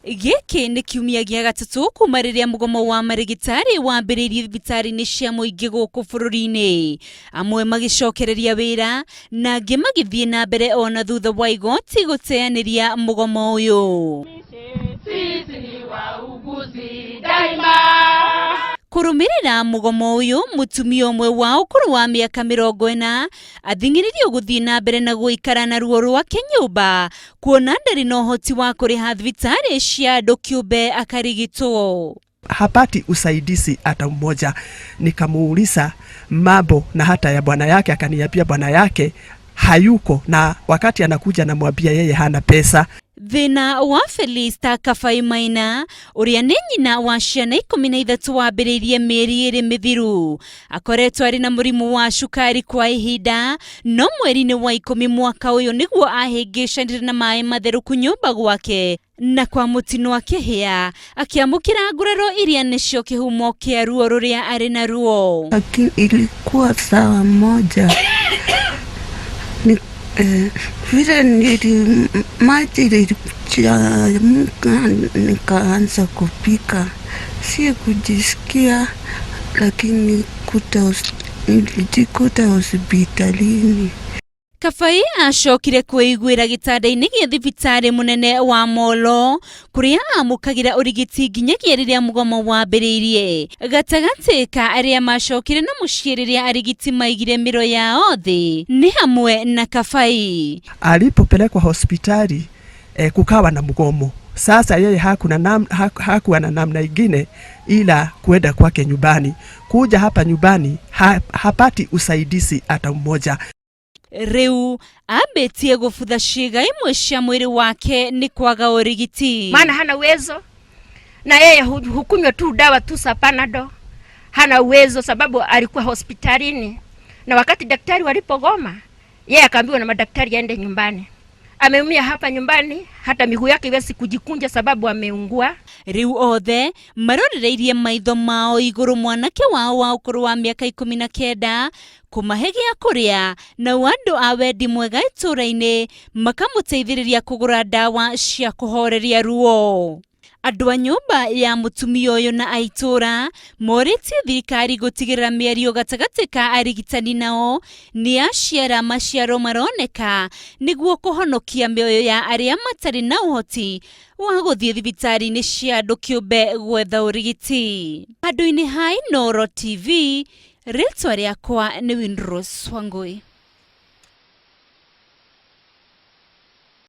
Giki ni kiumia gia gatatu kuma riria mugomo wa marigitari wambiririe thibitari-ini cia muingi guku bururi-ini, amwe magicokereria wira na angi magithie na mbere ona thutha wa igoti guteaniria mugomo uyu. Kurumirira mugomo uyu, mutumia umwe wa ukuru wa miaka 40 athing'iririo guthie na mbere na guikara na ruo rwake nyumba kuona ndari na uhoti wa kuriha thibitari cia andu kiumbe akarigitwo. Hapati usaidizi hata mmoja. Nikamuuliza mambo na hata ya bwana yake, akaniambia bwana yake hayuko na wakati anakuja namwambia yeye hana pesa. Thina wa Felista Kafaimaina uria ni nyina wa ciana 13 wambiririe mieri 2 mithiru akoretwo ari na murimu wa cukari kwa ihinda, no mweri-ini wa 10 mwaka uyu niguo ahingicanire na mai matheruku nyumba gwake na kwa mutino wa kihia akiamukira nguraro iria nicio kihumo kia ruo ruria ari na ruo. Ilikuwa sawa moja vile maji ilichemka nikaanza kupika, si kujisikia, lakini nilijikuta hospitalini. Kafai acokire kwiguira gitanda-ini gia thibitari munene wa Molo kuria amukagira urigiti nginyagia riria mugomo wambiririe. Gatagati ka aria macokire na mucii riria arigiti maigire miro yao thi ni hamwe na Kafai. Alipopelekwa hospitali kukawa na mugomo. Sasa yeye hakuwa na namna ingine ila kuenda kwake nyumbani. Kuja hapa nyumbani hapati usaidizi hata mmoja. Riu abetie gufutha ciiga imwe cia mwiri wake ni kwaga urigiti. Maana hana uwezo na yeye hukunywa tu dawa tu za Panado. Hana uwezo sababu alikuwa hospitalini, na wakati daktari walipogoma yeye akaambiwa na madaktari aende nyumbani. Ameumia hapa nyumbani, hata miguu yake iwezi kujikunja sababu ameungua. Riu othe marorereirie maitho mao iguru mwanake wao wa ukuru wa miaka 19 kumahegea kuria na andu a wendi mwega itura-ini makamuteithiriria kugura dawa cia kuhoreria ruo. Andu a nyumba ya mutumia uyu na aitura moritie thirikari gutigirira miario gatagati ka arigitani nao ni aciara maciaro maroneka niguo kuhonokia mioyo ya aria matari na uhoti wa guthie thibitari-ini cia andu kiumbe gwetha urigiti. Andu-ini hai Noro TV, ritwa riakwa ni Windrose Wangui.